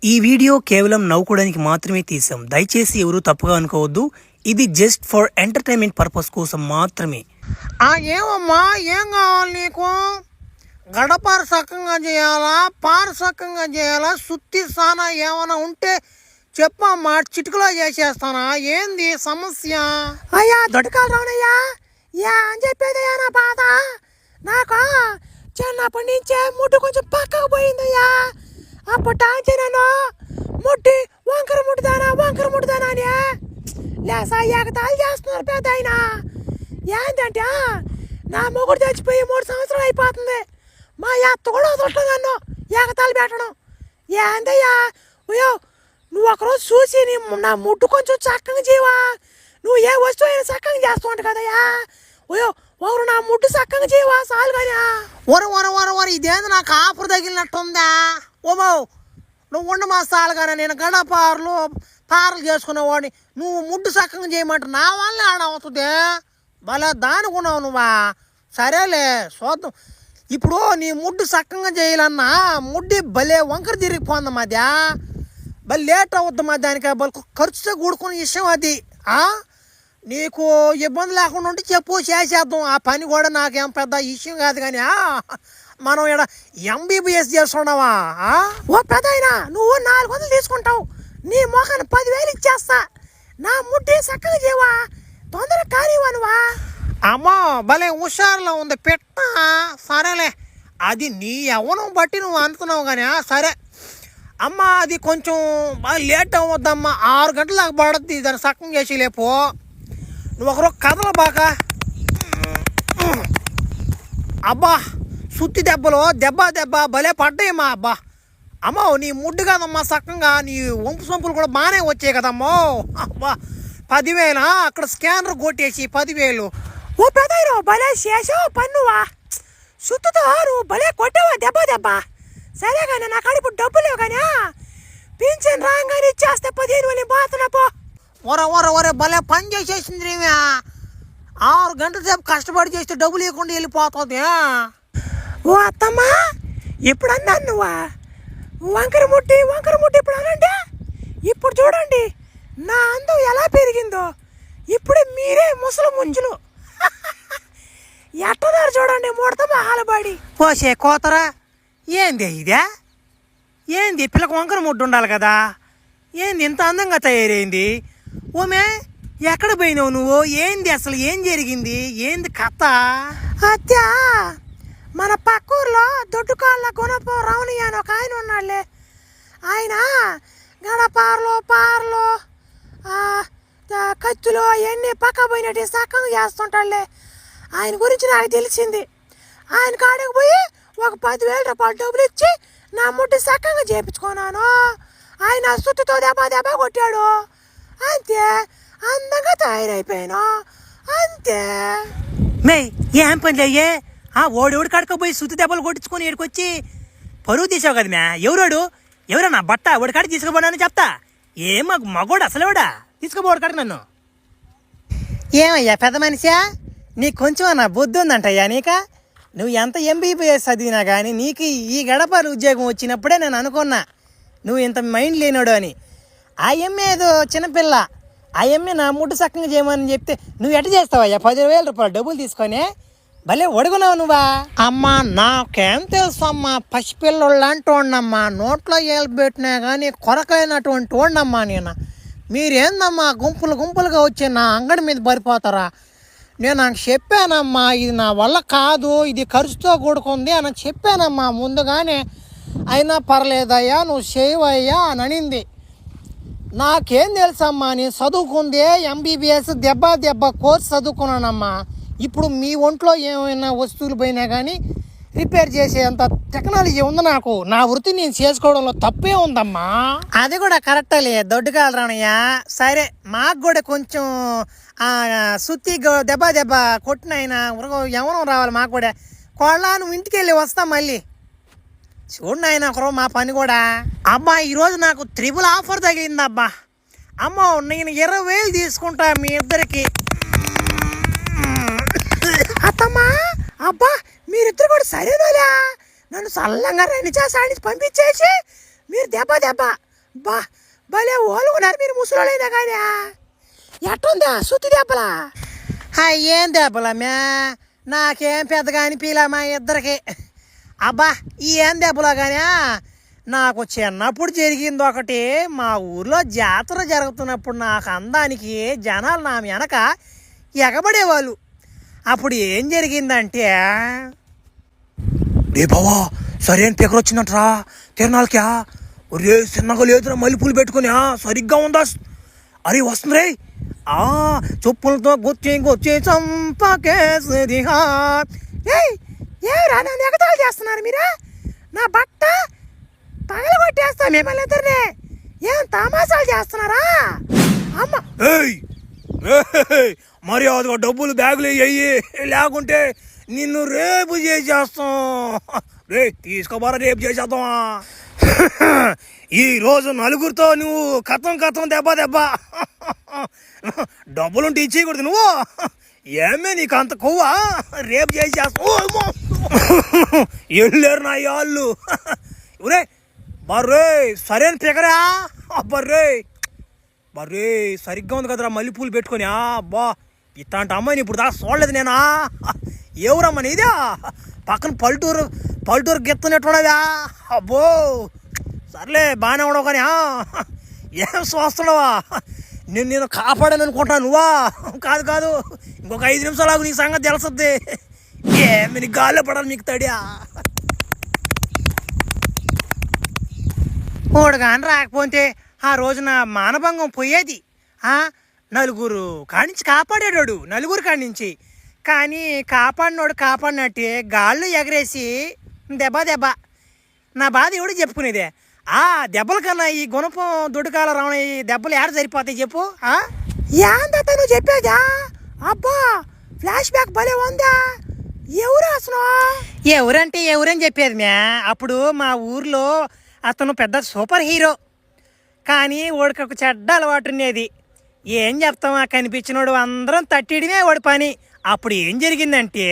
ఈ వీడియో కేవలం నవ్వుకోవడానికి మాత్రమే తీసాం. దయచేసి ఎవరు తప్పుగా అనుకోవద్దు. ఇది జస్ట్ ఫర్ ఎంటర్టైన్మెంట్ పర్పస్ కోసం మాత్రమే. ఏమమ్మా, ఏం కావాలి నీకు? గడపార సక్కంగా చేయాలా, పార సక్కంగా చేయాలా, సుత్తి సానా ఏమైనా ఉంటే చెప్పమ్మా, చిటికలో చేసేస్తానా? ఏంది సమస్య? అయ్యా దొడ్డకాలు రావనయ్యా, అని చెప్పేదయ్యా నా బాధ. నాకు చిన్నప్పటి నుంచే ముట్టు కొంచెం పక్కకు పోయిందయ్యా. అప్పటి నేను ముట్టి వంకర ముట్టుదానా అని లేసా ఎగతాలు చేస్తున్నారు పెద్ద ఆయన. ఏంటంటే నా మొగుడు తెచ్చిపోయి 3 సంవత్సరాలు అయిపోతుంది. మా అత్త కూడా వదలట్లేదు నన్ను ఎగతాలు పెట్టడం. ఏందయ్యా అయ్యో, నువ్వు ఒకరోజు చూసి నా ముట్టు కొంచెం చక్కగా చేయవా, నువ్వు ఏ వస్తువు అయినా చక్కగా చేస్తూ ఉంటా కదయ్యా. అయ్యో ఒకరు నా ముట్టు చక్కగా చేయవా చాలు కానీ. ఒర ఇదేంది నాకు ఆఫర్ తగిలినట్టుందా? ఓమో నువ్వు ఉండ మా సాలుగానే, నేను పారలు చేసుకునేవాడిని, నువ్వు ముడ్డు చక్కగా చేయమంట నా వల్ల ఆడవుతుంది. భలే దానుకున్నావు నువ్వా. సరేలే చూద్దాం. ఇప్పుడు నీ ముడ్డు చక్కగా చేయాలన్నా ముడ్డి భలే వంకర తిరిగిపోంది మధ్య, భలే లేట్ అవుద్ది మా దానికి, భలే ఖర్చుతో కూడుకునే విషయం అది. నీకు ఇబ్బంది లేకుండా ఉంటే చెప్పు, చేసేద్దాం. ఆ పని కూడా నాకేం పెద్ద విషయం కాదు కానీ మనం ఇక్కడ ఎంబీబీఎస్ చేస్తున్నావా? ఓ పెద్ద అయినా నువ్వు 400 తీసుకుంటావు, నీ మొఖాన్ని 10,000 ఇచ్చేస్తా. నా ముడ్డి చక్కగా చేయవా, తొందరగా కానివ్వనువా. అమ్మా భలే హుషారులో ఉంది పెట్ట. సరేలే, అది నీ యవ్వనం బట్టి నువ్వు అనుకున్నావు కానీ సరే అమ్మా. అది కొంచెం బాగా లేట్ అవ్వద్దమ్మా, 6 గంటల దాకా పడుద్ది దాన్ని సక్కం చేసి లేపో. నువ్వు ఒకరోజు కథలు బాగా అబ్బా సుత్తి దెబ్బలు దెబ్బ భలే పడ్డాయమ్మా. అబ్బా అమ్మో నీ ముడ్డు కదమ్మా చక్కగా, నీ వంపు సొంపులు కూడా బాగానే వచ్చాయి కదమ్మో. అబ్బా 10,000 అక్కడ స్కానర్ కొట్టేసి 10,000. ఓ పెద్ద భలే చేసావు పన్నువా, సుత్తుతో నువ్వు భలే కొట్టావా దెబ్బ. సరే కానీ నా కాడ ఇప్పుడు డబ్బు లేవు కానీ పింఛన్ రాగానే ఇచ్చేస్తే 15,000 బాతున్నా పో. ఒరే భలే పని చేసేసింది రేమే. 6 గంటల సేపు కష్టపడి చేస్తే డబ్బులు ఇవ్వకుండా వెళ్ళిపోతుంది. ఓ అత్తమ్మా, ఇప్పుడు అన్నాను నువ్వా వంకర ముట్టి ఇప్పుడు అనంటే, ఇప్పుడు చూడండి నా అందం ఎలా పెరిగిందో. ఇప్పుడు మీరే ముసలి ముంజులు ఎట్టదారు చూడండి, ముడత మహాలబడి. పోసే కోతరా, ఏంది ఇదే? ఏంది పిల్లకి వంకర ముడ్డు ఉండాలి కదా, ఏంది ఇంత అందంగా తయారైంది? ఓమే ఎక్కడ పోయినావు నువ్వు? ఏంది అసలు, ఏం జరిగింది, ఏంది కథ? అత్యా మన పక్కూరులో దొడ్డుకాళ్ళ గుణపో రావణయ్య అని ఒక ఆయన ఉన్నాడులే. ఆయన గడపారలు పారలు కత్తులు అవన్నీ పక్క పోయినట్టు చక్కగా చేస్తుంటాడులే. ఆయన గురించి నాకు తెలిసింది. ఆయన కాడికి పోయి ఒక 10,000 రూపాయలు డబ్బులు ఇచ్చి నా ముట్టి చక్కగా చేయించుకున్నాను. ఆయన సుత్తుతో దెబ్బ కొట్టాడు, అంతే. అందంగా తయారైపోయాను, అంతే. మే ఏం పని అయ్యే, ఓడి కాడకపోయి సుత్తి దెబ్బలు కొట్టించుకొని ఏడుకొచ్చి పరువు తీసావు కదా మ్యా. ఎవరో నా బట్ట ఓడి కాడికి తీసుకుపోయానని చెప్తా. ఏం మగోడు అసలేవాడా, తీసుకుపోడు కాడికి నన్ను. ఏమయ్యా పెద్ద మనిషా, నీకు కొంచెం నా బుద్ధి ఉందంటయ్యా నీక. నువ్వు ఎంత ఎంబీబీఎస్ చదివినా కానీ నీకు ఈ గడపలు ఉద్యోగం వచ్చినప్పుడే నేను అనుకున్నా నువ్వు ఇంత మైండ్ లేనాడు అని. ఆ ఎమ్మె ఏదో చిన్నపిల్ల, ఆ ఎమ్మె నా ముడ్డు చక్కగా చేయమని చెప్తే నువ్వు ఎట్ట చేస్తావయ్యా 10,000 రూపాయలు డబ్బులు తీసుకొని? భలే ఒడుగున్నావు నువ్వా. అమ్మా నాకేం తెలుసు అమ్మా, పసిపిల్లలు అంటోండమ్మా, నోట్లో ఏళ్ళు పెట్టినా కానీ కొరకైనటువంటి వాడినమ్మా నేను. మీరేందమ్మా గుంపులుగా వచ్చి నా అంగడి మీద పడిపోతారా? నేను నాకు చెప్పానమ్మా, ఇది నా వల్ల కాదు, ఇది ఖర్చుతో కూడుకుంది అని చెప్పానమ్మా ముందుగానే. అయినా పర్లేదయ్యా నువ్వు చేయవయ్యా అని అనింది. నాకేం తెలుసమ్మా, నేను చదువుకుంది ఎంబీబీఎస్ దెబ్బ కోర్స్ చదువుకున్నానమ్మా. ఇప్పుడు మీ ఒంట్లో ఏమైనా వస్తువులు పోయినా కానీ రిపేర్ చేసేంత టెక్నాలజీ ఉంది నాకు. నా వృత్తి నేను చేసుకోవడంలో తప్పే ఉందమ్మా. అది కూడా కరెక్టలే దొడ్డుకాలు రానయ్య. సరే మాకు కూడా కొంచెం సుత్తి దెబ్బ కొట్టిన ఆయన ఎవరో రావాలి మాకు కూడా. కోళ్ళ నువ్వు ఇంటికి వెళ్ళి వస్తా మళ్ళీ. చూడండి ఆయన ఒకరో మా పని కూడా. అబ్బా ఈరోజు నాకు 3 ఆఫర్ తగిలింది అబ్బా. అమ్మో నేను 20,000 తీసుకుంటా మీ ఇద్దరికి. అత్తమ్మా అబ్బా మీరిద్దరు కూడా సరేనోలే, నన్ను చల్లంగా 2 చేసి పంపించేసి మీరు దెబ్బ బా భలే ఓలుకున్నారు మీరు ముసలోళ్ళైనా కానీ ఎట్టుందా సుత్తి దెబ్బలా ఏం దెబ్బలమ్యా నాకేం పెద్దగా అనిపించలే మా ఇద్దరికి. అబ్బా ఈ ఏం దెబ్బలో కానీ నాకు చిన్నప్పుడు జరిగింది ఒకటి. మా ఊర్లో జాతర జరుగుతున్నప్పుడు నాకు అందానికి జనాలు నా వెనక ఎగబడేవాళ్ళు. అప్పుడు ఏం జరిగిందంటే, రే బావా సరైన పికర్ వచ్చిందంటరా తిరణాలకా. రే చిన్నగా లేదురా మల్లెపూలు పెట్టుకుని సరిగ్గా ఉందా? అరే వస్తుంది రే. చెప్పులతో గుచ్చి చంపకేసి ఏరా నన్ను ఎగతాళి చేస్తున్నారు మీరా? నా బట్ట పగల కొట్టేస్తా మిమ్మల్ని ఇద్దరిని. ఏం తమాషాలు చేస్తున్నారా? అమ్మ మర్యాదగా డబ్బులు బ్యాగులు అయ్యి లేకుంటే నిన్ను రేపు చేసేస్తాం. రే తీసుకోబారా రేపు చేసేద్దామా. ఈరోజు నలుగురితో నువ్వు కథం దెబ్బ డబ్బులుంటే ఇచ్చేయకూడదు నువ్వు. ఏమే నీకు అంత కొవ్వా? రేపు చేసేస్తాం. వెళ్ళారు నా వాళ్ళు. ఒరే బర్రే సరైన పికరా. బర్రే సరిగ్గా ఉంది కదరా మల్లెపూలు పెట్టుకొని. అబ్బా ఇట్లాంటి అమ్మాయిని ఇప్పుడు దాకా చూడలేదు నేనా. ఎవరమ్మని ఇదా పక్కన పల్లెటూరు గెత్తనట్టున్నావా? అబ్బో సర్లే బాగానే ఉండవు కానీ ఏం చూస్తున్నావా? నేను కాపాడాను అనుకుంటా నువ్వా? కాదు ఇంకొక 5 నిమిషాలు నీ సంగతి తెలుస్తుంది. ఏమి నీ గాల్లో పడాలి మీకు తడియా. ఓడు కానీ రాకపోతే ఆ రోజున మానభంగం పోయేది. నలుగురు కానించి కాపాడాడు, నలుగురు కానించి. కానీ కాపాడినట్టే గాళ్ళు ఎగరేసి దెబ్బ. నా బాధ ఎవడు చెప్పుకునేదే. దెబ్బల కన్నా ఈ గుణపం దొడ్డుకాల రావణ ఈ దెబ్బలు ఏడ సరిపోతాయి చెప్పు. ఏందత నువ్వు చెప్పేదా? అబ్బా ఫ్లాష్ బ్యాక్ భలే ఉందా. ఎవరు అసలు? ఎవరంటే ఎవరని చెప్పేది మ్యా. అప్పుడు మా ఊర్లో అతను పెద్ద సూపర్ హీరో. కానీ వాడికి ఒక చెడ్డ అలవాటు ఉండేది. ఏం చెప్తాం, కనిపించినోడు అందరం తట్టిడమే వాడి పని. అప్పుడు ఏం జరిగిందంటే